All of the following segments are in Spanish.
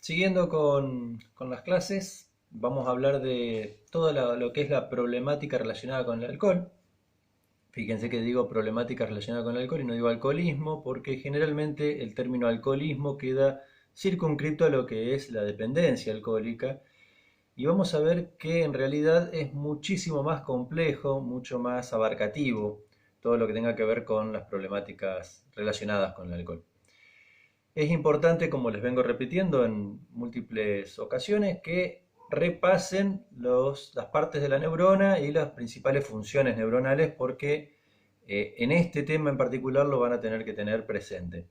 Siguiendo con las clases, vamos a hablar de todo lo que es la problemática relacionada con el alcohol. Fíjense que digo problemática relacionada con el alcohol y no digo alcoholismo, porque generalmente el término alcoholismo queda circunscrito a lo que es la dependencia alcohólica. Y vamos a ver que en realidad es muchísimo más complejo, mucho más abarcativo, todo lo que tenga que ver con las problemáticas relacionadas con el alcohol. Es importante, como les vengo repitiendo en múltiples ocasiones, que repasen las partes de la neurona y las principales funciones neuronales porque en este tema en particular lo van a tener que tener presente.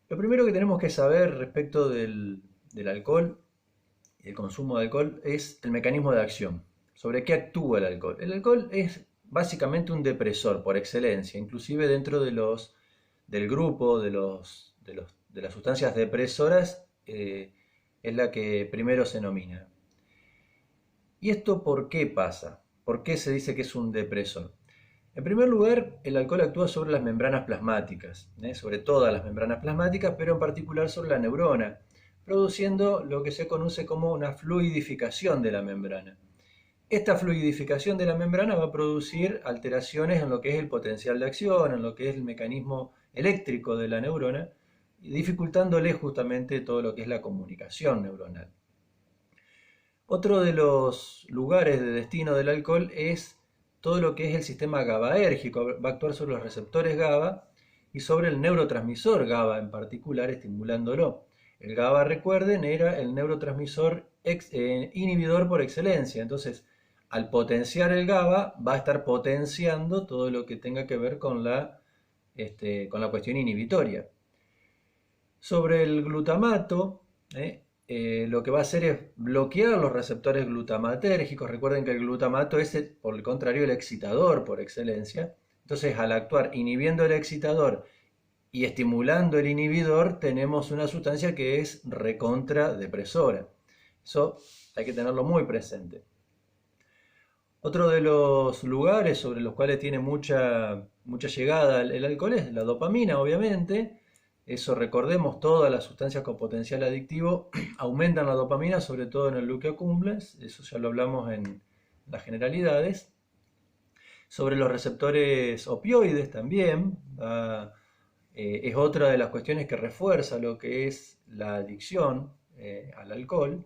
Lo primero que tenemos que saber respecto del alcohol y el consumo de alcohol es el mecanismo de acción. ¿Sobre qué actúa el alcohol? El alcohol es básicamente un depresor por excelencia, inclusive dentro del grupo de las sustancias depresoras, es la que primero se nomina. ¿Y esto por qué pasa? ¿Por qué se dice que es un depresor? En primer lugar, el alcohol actúa sobre las membranas plasmáticas, sobre todas las membranas plasmáticas, pero en particular sobre la neurona, produciendo lo que se conoce como una fluidificación de la membrana. Esta fluidificación de la membrana va a producir alteraciones en lo que es el potencial de acción, en lo que es el mecanismo eléctrico de la neurona, dificultándole justamente todo lo que es la comunicación neuronal. Otro de los lugares de destino del alcohol es todo lo que es el sistema GABAérgico. Va a actuar sobre los receptores GABA y sobre el neurotransmisor GABA en particular, estimulándolo. El GABA, recuerden, era el neurotransmisor inhibidor por excelencia. Entonces, al potenciar el GABA, va a estar potenciando todo lo que tenga que ver con la cuestión inhibitoria. Sobre el glutamato, lo que va a hacer es bloquear los receptores glutamatérgicos. Recuerden que el glutamato es, por el contrario, el excitador por excelencia. Entonces, al actuar inhibiendo el excitador y estimulando el inhibidor, tenemos una sustancia que es recontradepresora. Eso hay que tenerlo muy presente. Otro de los lugares sobre los cuales tiene mucha llegada el alcohol es la dopamina, obviamente. Eso, recordemos, todas las sustancias con potencial adictivo aumentan la dopamina, sobre todo en el Luque accumbens. Eso ya lo hablamos en las generalidades. Sobre los receptores opioides también, es otra de las cuestiones que refuerza lo que es la adicción al alcohol.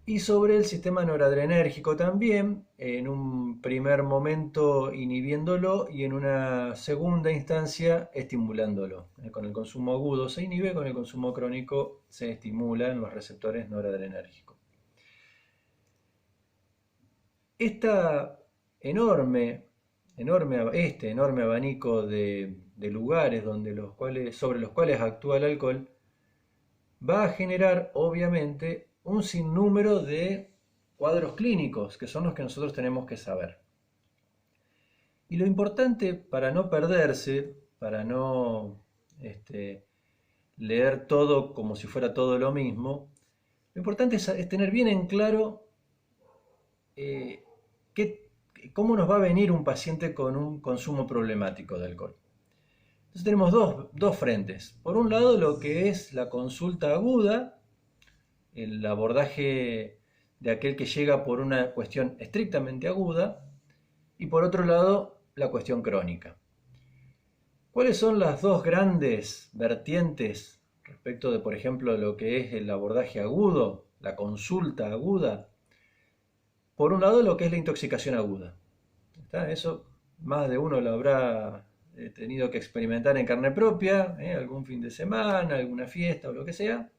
Y sobre el sistema noradrenérgico también, en un primer momento inhibiéndolo y en una segunda instancia estimulándolo. Con el consumo agudo se inhibe, con el consumo crónico se estimulan los receptores noradrenérgicos. Enorme, este enorme abanico de lugares sobre los cuales actúa el alcohol va a generar, obviamente, un sinnúmero de cuadros clínicos, que son los que nosotros tenemos que saber. Y lo importante para no perderse, para no leer todo como si fuera todo lo mismo, lo importante es tener bien en claro eh, cómo nos va a venir un paciente con un consumo problemático de alcohol. Entonces tenemos dos frentes. Por un lado, lo que es la consulta aguda, el abordaje de aquel que llega por una cuestión estrictamente aguda, y por otro lado, la cuestión crónica. ¿Cuáles son las dos grandes vertientes respecto de, por ejemplo, lo que es el abordaje agudo, la consulta aguda? Por un lado, lo que es la intoxicación aguda. ¿Está? Eso más de uno lo habrá tenido que experimentar en carne propia, algún fin de semana, alguna fiesta o lo que sea.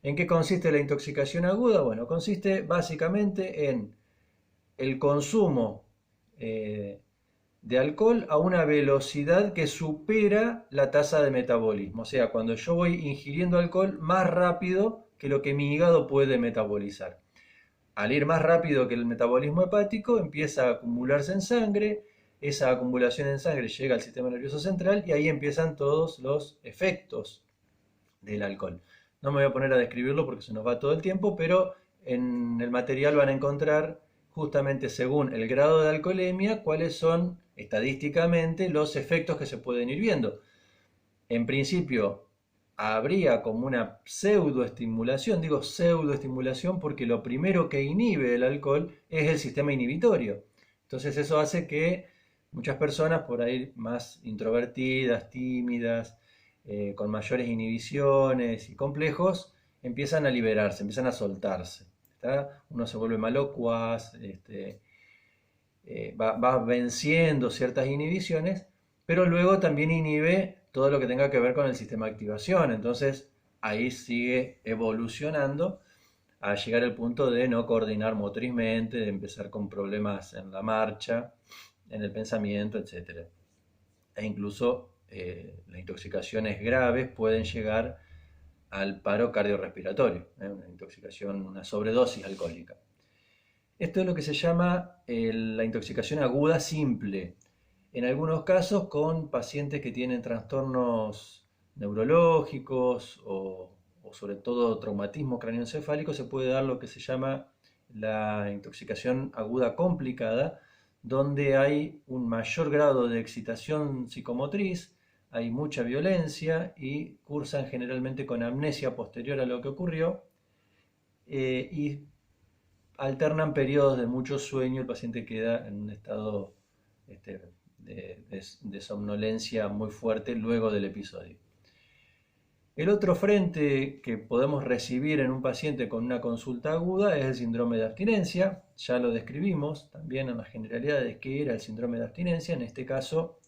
¿En qué consiste la intoxicación aguda? Bueno, consiste básicamente en el consumo de alcohol a una velocidad que supera la tasa de metabolismo. O sea, cuando yo voy ingiriendo alcohol más rápido que lo que mi hígado puede metabolizar. Al ir más rápido que el metabolismo hepático, empieza a acumularse en sangre. Esa acumulación en sangre llega al sistema nervioso central y ahí empiezan todos los efectos del alcohol. No me voy a poner a describirlo porque se nos va todo el tiempo, pero en el material van a encontrar justamente según el grado de alcoholemia cuáles son estadísticamente los efectos que se pueden ir viendo. En principio, habría como una pseudoestimulación. Digo pseudoestimulación porque lo primero que inhibe el alcohol es el sistema inhibitorio. Entonces eso hace que muchas personas por ahí más introvertidas, tímidas, con mayores inhibiciones y complejos, empiezan a liberarse, empiezan a soltarse. ¿Está? Uno se vuelve más locuaz, va venciendo ciertas inhibiciones, pero luego también inhibe todo lo que tenga que ver con el sistema de activación. Entonces ahí sigue evolucionando a llegar al punto de no coordinar motrizmente, de empezar con problemas en la marcha, en el pensamiento, etcétera. E incluso las intoxicaciones graves pueden llegar al paro cardiorrespiratorio, una intoxicación, una sobredosis alcohólica. Esto es lo que se llama la intoxicación aguda simple. En algunos casos con pacientes que tienen trastornos neurológicos o sobre todo traumatismo craneoencefálico se puede dar lo que se llama la intoxicación aguda complicada, donde hay un mayor grado de excitación psicomotriz, hay mucha violencia y cursan generalmente con amnesia posterior a lo que ocurrió, y alternan periodos de mucho sueño, el paciente queda en un estado este, de somnolencia muy fuerte luego del episodio. El otro frente que podemos recibir en un paciente con una consulta aguda es el síndrome de abstinencia. Ya lo describimos también en las generalidades qué era el síndrome de abstinencia. En este caso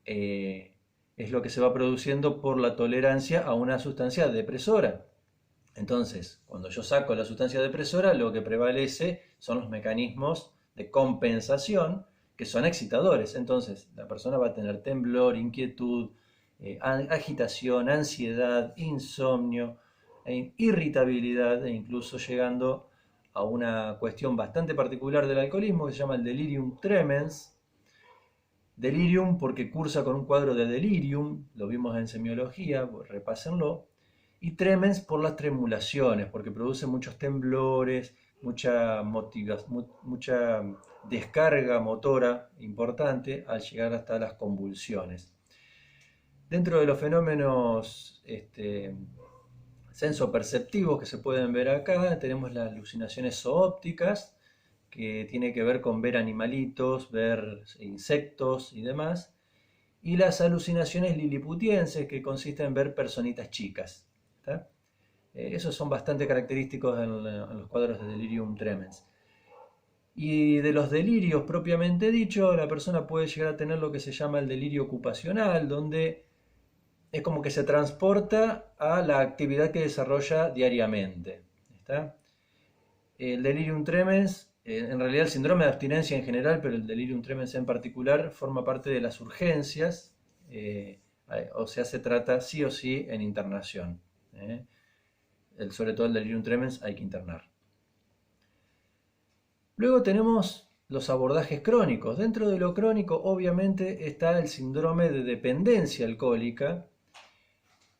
es lo que se va produciendo por la tolerancia a una sustancia depresora. Entonces, cuando yo saco la sustancia depresora, lo que prevalece son los mecanismos de compensación que son excitadores. Entonces, la persona va a tener temblor, inquietud, agitación, ansiedad, insomnio, irritabilidad e incluso llegando a una cuestión bastante particular del alcoholismo que se llama el delirium tremens. Delirium porque cursa con un cuadro de delirium, lo vimos en semiología, repásenlo. Y tremens por las tremulaciones, porque produce muchos temblores, mucha descarga motora importante al llegar hasta las convulsiones. Dentro de los fenómenos sensoperceptivos que se pueden ver acá, tenemos las alucinaciones zoópticas, que tiene que ver con ver animalitos, ver insectos y demás, y las alucinaciones liliputienses, que consisten en ver personitas chicas. ¿Está? Esos son bastante característicos en los cuadros de delirium tremens. Y de los delirios propiamente dicho, la persona puede llegar a tener lo que se llama el delirio ocupacional, donde es como que se transporta a la actividad que desarrolla diariamente. ¿Está? El delirium tremens, en realidad el síndrome de abstinencia en general, pero el delirium tremens en particular, forma parte de las urgencias, o sea, se trata sí o sí en internación. Sobre todo el delirium tremens hay que internar. Luego tenemos los abordajes crónicos. Dentro de lo crónico obviamente está el síndrome de dependencia alcohólica,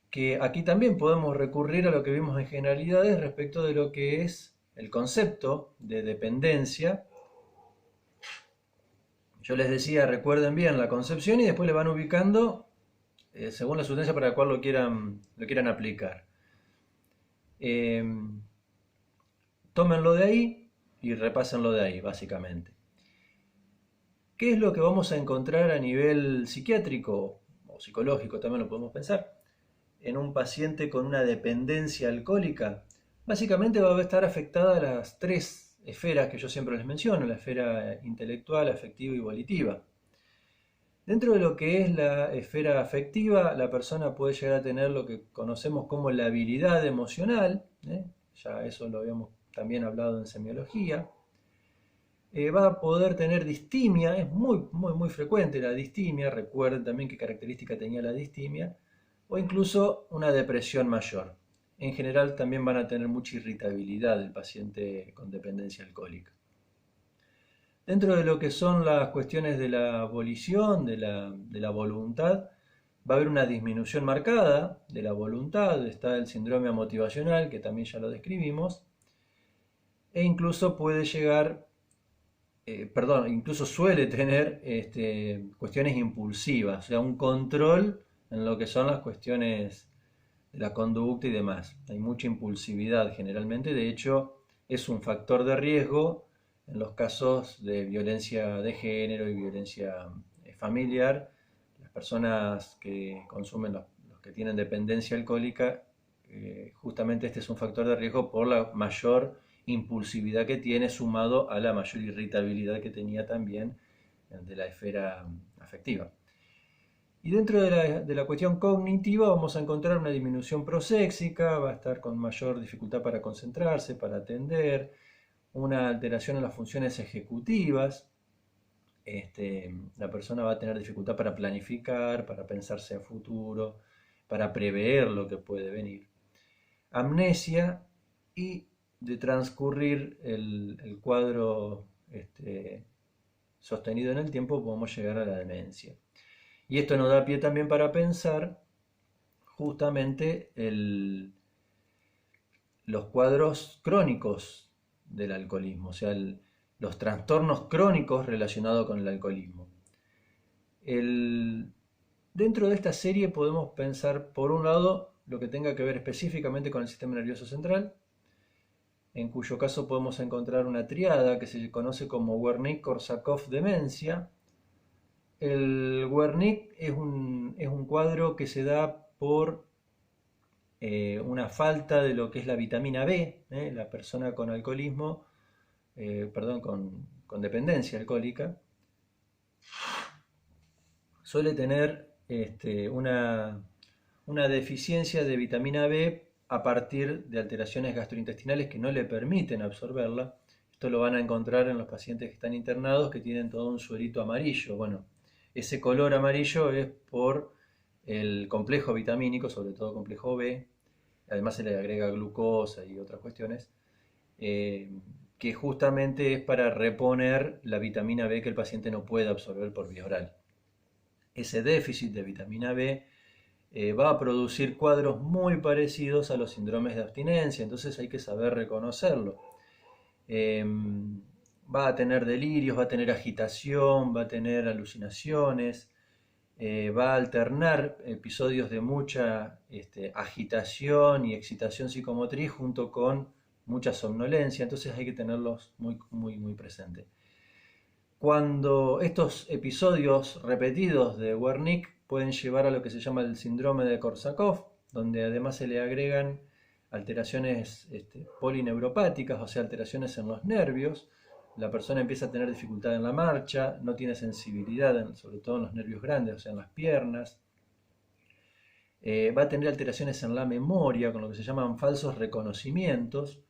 que aquí también podemos recurrir a lo que vimos en generalidades respecto de lo que es el concepto de dependencia. Yo les decía, recuerden bien la concepción y después le van ubicando según la sustancia para la cual lo quieran aplicar. Tómenlo de ahí y repásenlo de ahí, básicamente. ¿Qué es lo que vamos a encontrar a nivel psiquiátrico o psicológico? También lo podemos pensar. En un paciente con una dependencia alcohólica, básicamente va a estar afectada a las tres esferas que yo siempre les menciono, la esfera intelectual, afectiva y volitiva. Dentro de lo que es la esfera afectiva, la persona puede llegar a tener lo que conocemos como la habilidad emocional, ya eso lo habíamos también hablado en semiología. Va a poder tener distimia, es muy frecuente la distimia, recuerden también qué característica tenía la distimia, o incluso una depresión mayor. En general también van a tener mucha irritabilidad el paciente con dependencia alcohólica. Dentro de lo que son las cuestiones de la volición, de la voluntad, va a haber una disminución marcada de la voluntad, está el síndrome motivacional, que también ya lo describimos, e incluso puede llegar, incluso suele tener cuestiones impulsivas, o sea, un control en lo que son las cuestiones de la conducta y demás. Hay mucha impulsividad generalmente, de hecho es un factor de riesgo en los casos de violencia de género y violencia familiar. Las personas que consumen, los que tienen dependencia alcohólica, justamente este es un factor de riesgo por la mayor impulsividad que tiene, sumado a la mayor irritabilidad que tenía también de la esfera afectiva. Y dentro de la cuestión cognitiva vamos a encontrar una disminución proséxica, va a estar con mayor dificultad para concentrarse, para atender, una alteración en las funciones ejecutivas. La persona va a tener dificultad para planificar, para pensarse a futuro, para prever lo que puede venir. Amnesia y de transcurrir el cuadro sostenido en el tiempo podemos llegar a la demencia. Y esto nos da pie también para pensar justamente los cuadros crónicos del alcoholismo, o sea, los trastornos crónicos relacionados con el alcoholismo. Dentro de esta serie podemos pensar, por un lado, lo que tenga que ver específicamente con el sistema nervioso central, en cuyo caso podemos encontrar una triada que se conoce como Wernicke-Korsakoff demencia. El Wernicke es un cuadro que se da por una falta de lo que es la vitamina B. La persona con alcoholismo, perdón, con dependencia alcohólica, suele tener una deficiencia de vitamina B a partir de alteraciones gastrointestinales que no le permiten absorberla. Esto lo van a encontrar en los pacientes que están internados, que tienen todo un suerito amarillo. Bueno, ese color amarillo es por el complejo vitamínico, sobre todo complejo B. Además se le agrega glucosa y otras cuestiones, que justamente es para reponer la vitamina B que el paciente no puede absorber por vía oral. Ese déficit de vitamina B va a producir cuadros muy parecidos a los síndromes de abstinencia, entonces hay que saber reconocerlo. Va a tener delirios, va a tener agitación, va a tener alucinaciones, va a alternar episodios de mucha agitación y excitación psicomotriz junto con mucha somnolencia, entonces hay que tenerlos muy, muy, muy presentes. Cuando estos episodios repetidos de Wernicke pueden llevar a lo que se llama el síndrome de Korsakoff, donde además se le agregan alteraciones polineuropáticas, o sea, alteraciones en los nervios. La persona empieza a tener dificultad en la marcha, no tiene sensibilidad, sobre todo en los nervios grandes, o sea, en las piernas. Va a tener alteraciones en la memoria, con lo que se llaman falsos reconocimientos.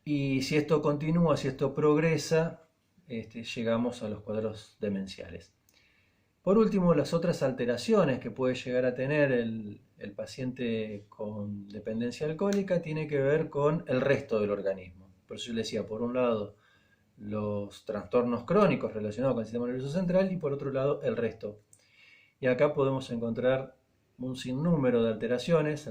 Y si esto continúa, si esto progresa, llegamos a los cuadros demenciales. Por último, las otras alteraciones que puede llegar a tener el paciente con dependencia alcohólica tiene que ver con el resto del organismo. Por eso yo le decía, por un lado, los trastornos crónicos relacionados con el sistema nervioso central y por otro lado, el resto. Y acá podemos encontrar un sinnúmero de alteraciones,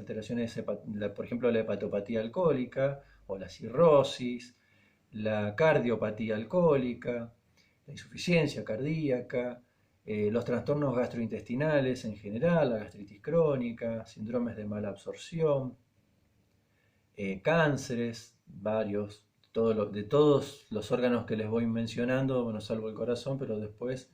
por ejemplo, la hepatopatía alcohólica o la cirrosis, la cardiopatía alcohólica, la insuficiencia cardíaca, los trastornos gastrointestinales en general, la gastritis crónica, síndromes de mala absorción, cánceres, varios, de todos los órganos que les voy mencionando, bueno, salvo el corazón, pero después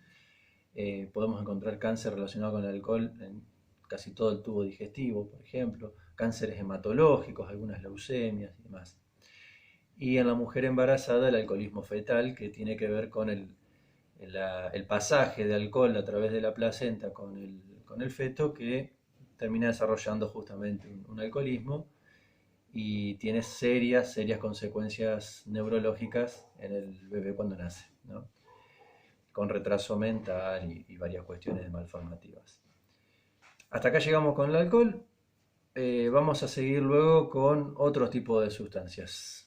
podemos encontrar cáncer relacionado con el alcohol en casi todo el tubo digestivo, por ejemplo, cánceres hematológicos, algunas leucemias y demás. Y en la mujer embarazada el alcoholismo fetal, que tiene que ver con el pasaje de alcohol a través de la placenta con el feto, que termina desarrollando justamente un alcoholismo y tiene serias consecuencias neurológicas en el bebé cuando nace, ¿no? Con retraso mental y varias cuestiones malformativas. Hasta acá llegamos con el alcohol. Vamos a seguir luego con otros tipos de sustancias.